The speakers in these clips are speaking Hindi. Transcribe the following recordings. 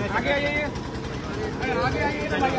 आगे आइए, आगे आइए ना भाई,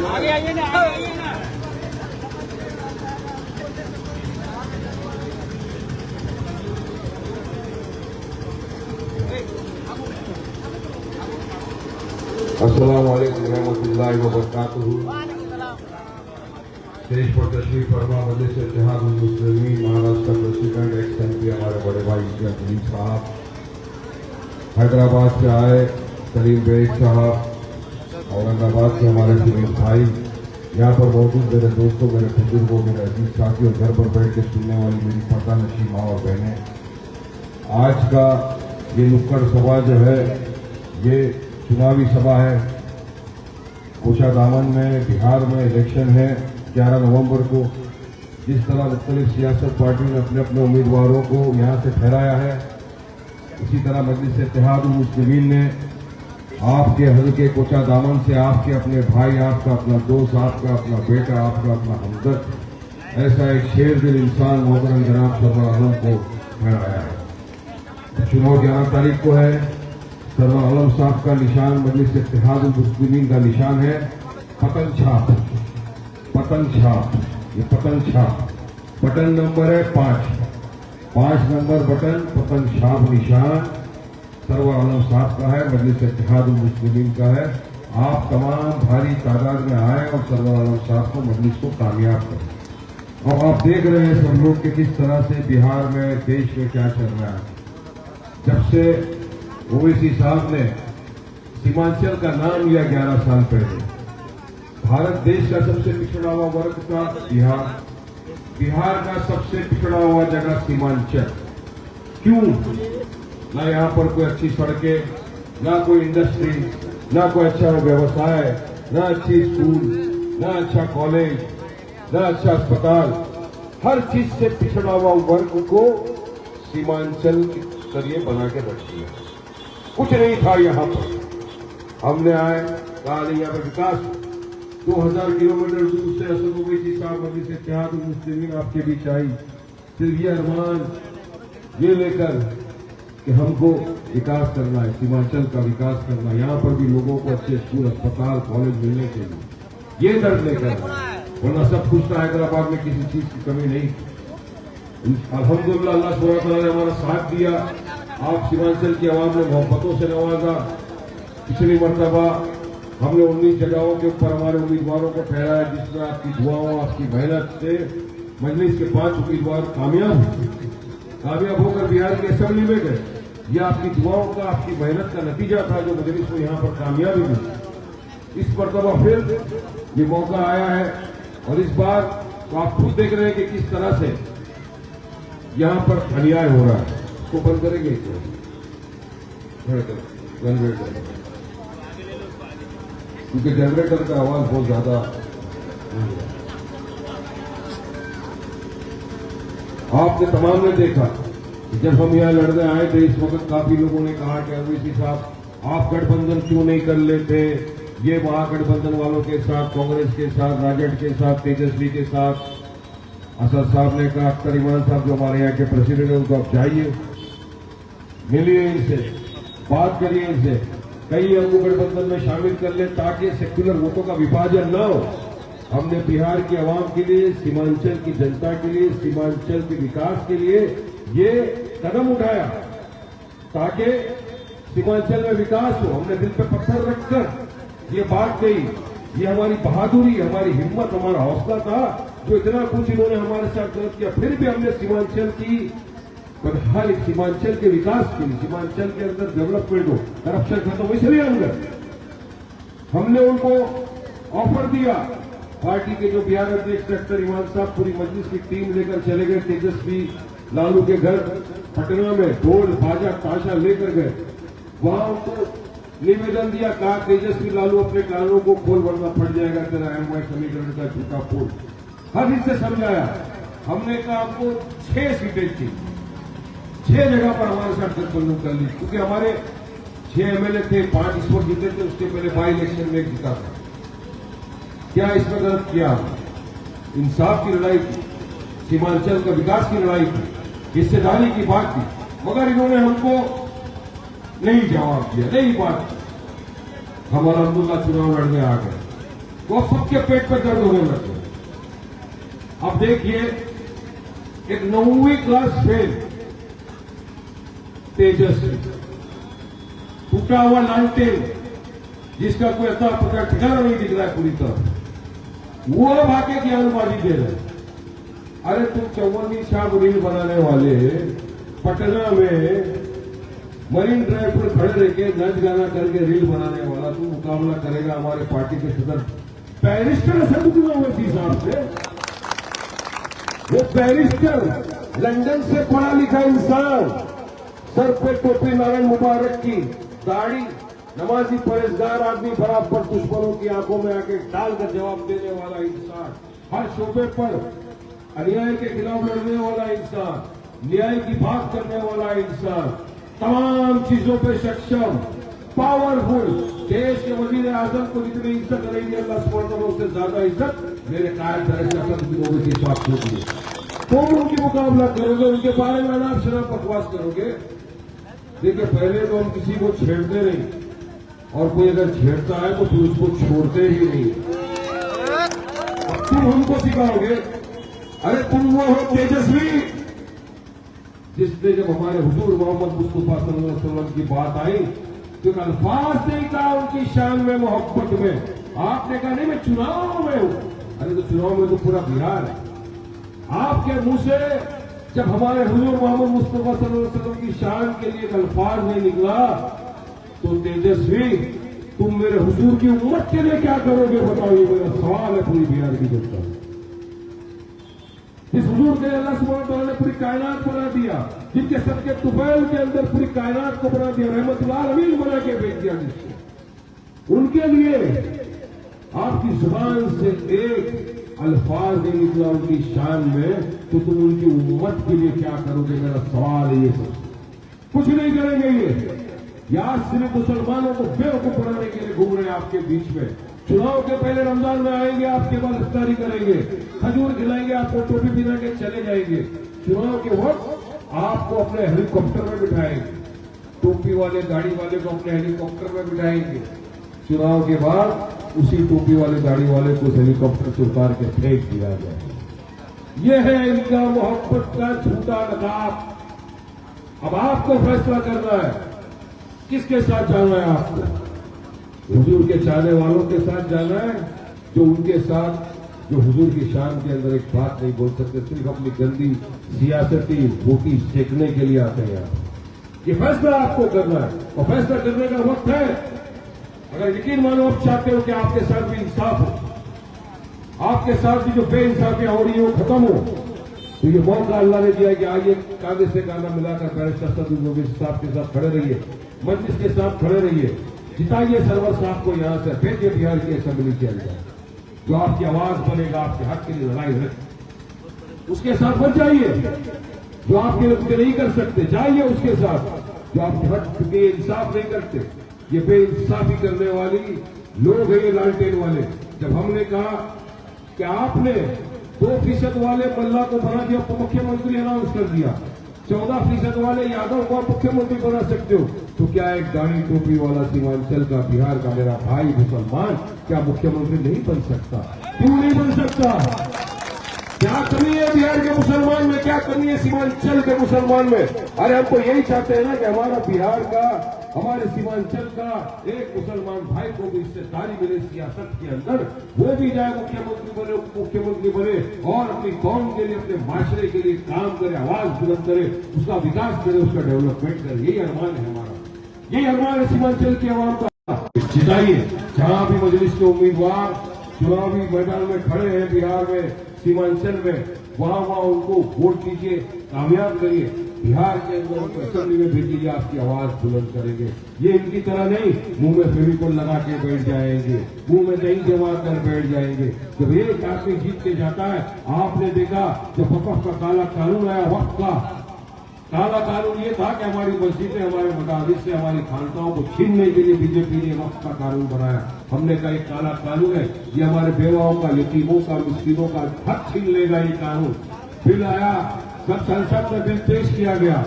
आगे आइए ना, आगे आइए ना। अस्सलामु अलैकुम रहमतुल्लाहि व बरकातुहू। देश पर तशरीफ फरमा मजलिस Ittehadul Muslimeen Maharashtra president x MP हमारे बड़े भाई जलील साहब, हैदराबाद से आए सलीम बेग साहब, औरंगाबाद से हमारे सुनील भाई, यहाँ पर मौजूद मेरे दोस्तों, मेरे बुजुर्गों, मेरे अजीज साथियों, घर पर बैठ के सुनने वाली मेरी पर्दा नशी माँ और बहनें, आज का ये नुक्कड़ सभा जो है ये चुनावी सभा है। कोशा दामन में बिहार में इलेक्शन है 11 नवंबर को। जिस तरह मुख्तलिफ सियासत पार्टियों ने अपने अपने उम्मीदवारों को यहाँ से ठहराया है, उसी तरह मजलिस इत्तेहादुल मुस्लिमीन ने आपके हल्के कोशा दामन से आपके अपने भाई, आपका अपना दोस्त, आपका अपना बेटा, आपका अपना हमदर्द, ऐसा एक शेर दिल इंसान मोहतरम जनाब सरवर आलम को ठहराया है। चुनाव 11 तारीख को है। सरवर आलम साहब का निशान, मजलिस इत्तेहादुल मुस्लिमीन का निशान है पतन छाप। पतन छाप, ये पतन छाप, बटन नंबर है 5 नंबर बटन, पतन छाप निशान सरवर आलम साहब का है, मजलिस इत्तेहादुल मुस्लिमीन का है। आप तमाम भारी तादाद में आए और सरवर आलम साहब को मजलिस को कामयाब करें। और आप देख रहे हैं सब लोग कि किस तरह से बिहार में, देश में क्या चल रहा है। जब से ओवैसी साहब ने सीमांचल का नाम लिया 11 साल पहले, भारत देश का सबसे पिछड़ा हुआ वर्ग था बिहार का सबसे पिछड़ा हुआ जगह सीमांचल। क्यों? ना यहाँ पर कोई अच्छी सड़कें, ना कोई इंडस्ट्री, ना कोई अच्छा व्यवसाय, ना अच्छी स्कूल, ना अच्छा कॉलेज, ना अच्छा अस्पताल। हर चीज से पिछड़ा हुआ वर्ग को सीमांचल के जरिए बना के रख दिया। कुछ नहीं था यहाँ पर। हमने आए, कहा यहाँ पर विकास 2000 किलोमीटर दूर से असद ओवैसी साहब मजलिस इत्तेहादुल मुस्लिमीन आपके बीच आई, सिर्फ ये अरमान ये लेकर कि हमको विकास करना है, सीमांचल का विकास करना है, यहाँ पर भी लोगों को अच्छे स्कूल, अस्पताल, कॉलेज मिलने के लिए, ये दर्द लेकर। वरना सब कुछ था, हैदराबाद में किसी चीज की कमी नहीं। अल्हम्दुलिल्लाह अल्लाह सुब्हानहू व तआला ने हमारा साथ दिया। आप सीमांचल की आवाम ने मोहब्बतों से नवाजा। पिछली मरतबा हमने 19 जगहों के ऊपर हमारे उम्मीदवारों को ठहराया, जिसमें आपकी दुआओं, आपकी मेहनत से मजलिस के 5 उम्मीदवार कामयाब होकर बिहार की असेंबली में गए। यह आपकी दुआओं का, आपकी मेहनत का नतीजा था जो मजलिस को यहाँ पर कामयाबी मिली। इस मरतबा फिर ये मौका आया है और इस बार तो आप खुद देख रहे हैं कि किस तरह से यहाँ पर अन्याय हो रहा है। इसको बंद करेंगे, क्योंकि जनरेटर का आवाज बहुत ज्यादा। आपने तमाम ने देखा कि जब हम यहाँ लड़ने आए थे, इस वक्त काफी लोगों ने कहा कि ओवैसी साहब आप गठबंधन क्यों नहीं कर लेते, ये महागठबंधन वालों के साथ, कांग्रेस के साथ, राजद के साथ, तेजस्वी के साथ। असद साहब ने कहा, अख्तर इमान साहब जो हमारे यहाँ के प्रेसिडेंट हैं उनको आप चाहिए, मिलिए इनसे, बात करिए इनसे, कई अंगों गठबंधन में शामिल कर ले ताकि सेक्युलर वोटों का विभाजन न हो। हमने बिहार की आवाम के लिए, सीमांचल की जनता के लिए, सीमांचल के विकास के लिए ये कदम उठाया ताकि सीमांचल में विकास हो। हमने दिल पे पत्थर रखकर ये बात कही। ये हमारी बहादुरी, हमारी हिम्मत, हमारा हौसला था जो इतना कुछ इन्होंने हमारे साथ गलत किया, फिर भी हमने सीमांचल की बदहाली, सीमांचल के विकास के लिए, सीमांचल के अंदर डेवलपमेंट हो, करप्शन खत्म हो, इसलिए हमने उनको ऑफर दिया। पार्टी के जो बिहार अध्यक्ष डॉक्टर इमान साहब पूरी मजलिस की टीम लेकर चले गए तेजस्वी लालू के घर पटना में, ढोल बाजा ताशा लेकर गए। वहां उनको निवेदन दिया, कहा तेजस्वी लालू अपने कानों को खोल वरना फट जाएगा तेरा MY समीकरण का झूठा पोल। हर हिस्से समझाया। हमने कहा आपको 6 सीटें थी, 6 जगह पर हमारे साथ गठबंधन कर ली, क्योंकि हमारे 6 MLA थे, 5 इस पर जीते थे, उसके पहले बाई इलेक्शन में जीता था। क्या इसमें गलत किया? इंसाफ की लड़ाई थी, सीमांचल का विकास की लड़ाई थी, हिस्सेदारी की बात थी। मगर इन्होंने हमको नहीं जवाब दिया, नहीं बात। हमारा अब्दुल्ला चुनाव लड़ने आ गए तो अब सबके पेट पे दर्द होने लगे। अब देखिए, एक 9वीं क्लास फेल तेजस्वी, टूटा हुआ लालटेन जिसका कोई अता पता ठिकाना नहीं दिख रहा है पूरी तरह, वो अब आके ज्ञानबाजी दे रहे। अरे तुम 54वीं छाप रील बनाने वाले पटना में मरीन ड्राइव पर खड़े रह के नाच गाना करके रील बनाने वाला तू मुकाबला करेगा हमारे पार्टी के सदर बैरिस्टर असदुद्दीन ओवैसी साहब से। वो बैरिस्टर लंदन से पढ़ा लिखा इंसान, सर पे टोपी नारायण मुबारक की, दाढ़ी, नमाजी परहेजगार आदमी, बराबर दुश्मनों की आंखों में आके डालकर जवाब देने वाला इंसान, हर शोबे पर अन्याय के खिलाफ लड़ने वाला इंसान, न्याय की बात करने वाला इंसान, तमाम चीजों पे सक्षम, पावरफुल, देश के वजीर आजम को जितनी इज्जत करेंगे अल्लाह सुब्हानहू व तआला उससे ज्यादा इज्जत मेरे कायद ओवैसी साहब को दी। तुम उनकी मुकाबला करोगे, उनके बारे में अनाप शनाप बकवास करोगे। देखिए, पहले तो हम किसी को छेड़ते नहीं, और कोई अगर छेड़ता है तो फिर उसको छोड़ते ही नहीं। तुम हमको सिखाओगे, अरे तुम वो हो तेजस्वी जिसने जब हमारे हुजूर मोहम्मद मुस्तफा सल्लल्लाहु अलैहि वसल्लम की बात आई तो अल्फाज नहीं कहा उनकी शान में, मोहब्बत में। आपने कहा नहीं मैं चुनाव में हूं। अरे तो चुनाव में तो पूरा बिहार है। आपके मुंह से जब हमारे हुजूर मोहम्मद मुस्तफा सल्लल्लाहु अलैहि वसल्लम की शान के लिए एक अल्फाज नहीं निकला तो तेजस्वी तुम मेरे हुजूर की उम्मत के लिए क्या करोगे बताओ, ये मेरा सवाल है पूरी बिहार की जनता। इस हुजूर के अल्लाह सुब्हानहू व तआला ने पूरी कायनात बना दिया, जिनके सबके तुफैल के अंदर पूरी कायनात को बना दिया, रहमतुल आलमीन बना के भेज दिया जिसको। उनके लिए आपकी जुबान से एक अल्फाज नहीं निकला उनकी शान में तो तुम उनकी उम्मत के लिए क्या करोगे, मेरा सवाल है ये सब। कुछ नहीं करेंगे ये। यार सिर्फ मुसलमानों को बेवकूफ बनाने के लिए घूम रहे हैं आपके बीच में। चुनाव के पहले रमजान में आएंगे, आपके बाद इफ्तारी करेंगे, खजूर खिलाएंगे, आपको टोपी पहना के चले जाएंगे। चुनाव के वक्त आपको अपने हेलीकॉप्टर में बिठाएंगे, टोपी वाले दाढ़ी वाले को अपने हेलीकॉप्टर में बिठाएंगे। चुनाव के बाद उसी टोपी वाले दाढ़ी वाले को हेलीकॉप्टर से उतार के फेंक दिया जाएगा। यह है इनका मोहब्बत का झूठा लगाव। अब आपको फैसला करना है किसके साथ जाना है। आपको हुजूर के चाहने वालों के साथ जाना है, जो उनके साथ जो हुजूर की शान के अंदर एक बात नहीं बोल सकते, सिर्फ अपनी गंदी सियासती रोटी सेकने के लिए आते हैं। ये फैसला आपको करना है और फैसला करने का वक्त है। अगर यकीन मानो आप चाहते हो कि आपके साथ भी इंसाफ हो, आपके साथ भी जो बेइंसाफियां हो रही है वो खत्म हो, तो ये मौका अल्लाह ने दिया कि आइए कांधे से कांधा मिलाकर बैरिस्टर असदुद्दीन ओवैसी साहब के साथ खड़े रहिए, मजलिस के साथ खड़े रहिए, जिताइए सरवर साहब को यहां से, भेजिए बिहार की असेंबली के अंदर। जो आपकी आवाज बनेगा, आपके हक के लिए लड़ाई रखे, उसके साथ बच जाइए। जो आपके लिए नहीं कर सकते, जाइए उसके साथ। जो आपके हक के इंसाफ नहीं करते, ये बेइंसाफी करने वाली लोग हैं, ये लालटेन वाले। जब हमने कहा कि आपने 2% वाले मल्ला को बना दिया, मुख्यमंत्री अनाउंस कर दिया, 14% वाले यादव को मुख्यमंत्री बना सकते हो, तो क्या एक दाढ़ी टोपी वाला सीमांचल का, बिहार का मेरा भाई मुसलमान क्या मुख्यमंत्री नहीं बन सकता? क्यों नहीं बन सकता? क्या कमी है बिहार के मुसलमान में, क्या कमी है सीमांचल के मुसलमान में? अरे हम तो यही चाहते हैं ना कि हमारा बिहार का, हमारे सीमांचल का एक मुसलमान भाई को भी हिस्सेदारी मिले सियासत के अंदर, वो भी जाए मुख्यमंत्री बने, उप मुख्यमंत्री बने और अपनी कौम के लिए, अपने माशरे के लिए काम करे, आवाज बुलंद करे, उसका विकास करे, उसका डेवलपमेंट करे। यही अरमान है हमारा, यही अरमान है सीमांचल के अवाम का। जिताइए। जहां भी मजलिस के उम्मीदवार चुनावी मैदान में खड़े हैं बिहार में, सीमांचल में, वहां उनको वोट दीजिए, कामयाब करिए। बिहार के अंदर उनको असेंबली में भेजिए, आपकी आवाज बुलंद करेंगे। ये इनकी तरह नहीं मुंह में फेविकोल लगा के बैठ जाएंगे, मुंह में दही जमा कर बैठ जाएंगे। जब एक आदमी जीत के जाता है, आपने देखा जब वक्फ का काला कानून आया, वक्फ का काला कानून ये था कि हमारी मस्जिदें, हमारे मदारिस से, हमारी खानकाओं को छीनने के लिए बीजेपी ने वक्फ का कानून बनाया। हमने कहा एक काला कानून है, ये हमारे बेवाओं का, यतीमों का, मिस्किनों का हक छीन लेगा ये कानून। बिल आया, सब संसद में बिल पेश किया गया,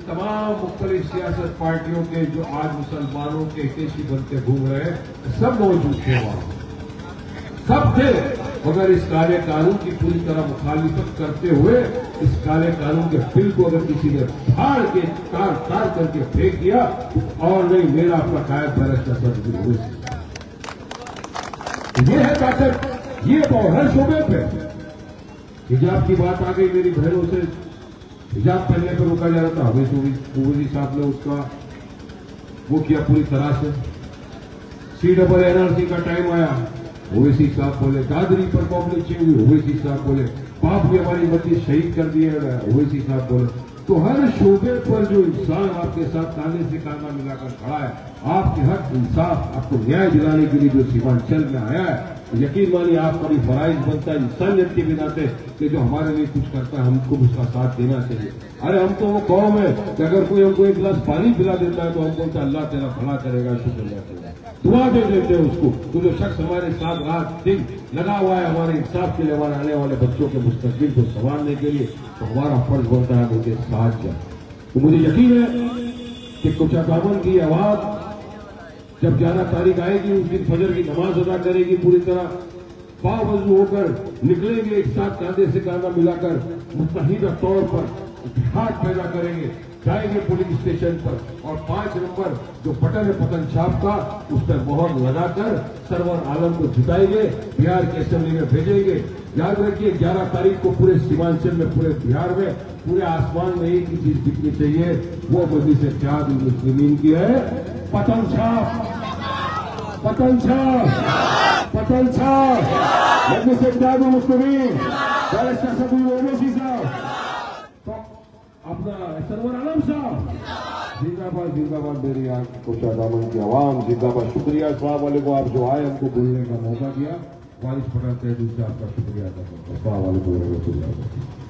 तमाम मुख्तलिफ सियासत पार्टियों के जो आज मुसलमानों के हितैषी बनते घूम रहे हैं, सब मौजूद थे वहां, सब थे। मगर इस काले कानून की पूरी तरह मुखालिफत करते हुए इस काले कानून के बिल को अगर किसी ने फाड़ के तार करके फेंक दिया, और नहीं मेरा अपना कायद बैरिस्टर सदगुरु हुए। ये है ताकत, ये हर शोबे पे। हिजाब की बात आ गई, मेरी बहनों से हिजाब पहनने पर रोका जा रहा था, हमें ओवैसी साहब ने उसका वो किया पूरी तरह से। CNRC का टाइम आया, ओवैसी साहब बोले दादरी पर पब्लिक चाहिए, ओवैसी साहब बोले बाप ने हमारी बच्ची शहीद कर दिए, ओवैसी साहब बोले। तो हर शोबे पर जो इंसान आपके साथ कांधे से कांधा मिलाकर खड़ा है, आपके हक इंसाफ आपको न्याय दिलाने के लिए जो सीमांचल में आया है, यकीन मानिए आपका भी फराइज बनता है इंसानियत के बिना से कि जो हमारे लिए कुछ करता है हमको उसका साथ देना चाहिए। अरे हम तो वो कौम है कि अगर कोई हमको एक गिलास पानी पिला देता है तो हम बोलते अल्लाह तेरा भला करेगा, शुक्रिया करेगा, दुआ दे देते हैं उसको। तो जो शख्स हमारे साथ रात दिन लगा हुआ है हमारे इंसाफ के लिए, हमारे आने वाले बच्चों के मुस्तकबिल को संवारने के लिए, तो हमारा फर्ज बनता है उनके साथ जाए। तो मुझे यकीन है कि कोचा दामन की आवाज जब 11 तारीख आएगी, उस दिन फजर की नमाज अदा करेगी, पूरी तरह पाव वजू होकर निकलेंगे, एक साथ कांधे से कांधा मिलाकर मुत्तहिदा तौर पर इत्तेहाद पैदा करेंगे, जाएंगे पुलिस स्टेशन पर और 5 नंबर जो बटन है पतन छाप का, उस पर मोहर लगाकर सरवर आलम को जिताएंगे, बिहार की असेंबली में भेजेंगे। याद रखिए 11 तारीख को पूरे सीमांचल में, पूरे बिहार में, पूरे आसमान में एक ही चीज दिखनी चाहिए, वो मजलिस इत्तेहाद मुस्लिमीन की है, पतन छाप, पतन छाप, पतन छाप, मजलिस इत्तेहाद मुस्लिमीन, बैरिस्टर सदगुरु ओवैसी साहब, अपना सरवर आलम साहब, जिंदाबाद जिंदाबाद। मेरी यहाँ कोचा दामन की आवाम जिंदाबाद। शुक्रिया, अस्सलाम वालेकुम। आप जो आए हमको बोलने का मौका दिया, वारिस पठान तहसील से आपका शुक्रिया अदा करता हूं। अस्सलाम वालेकुम।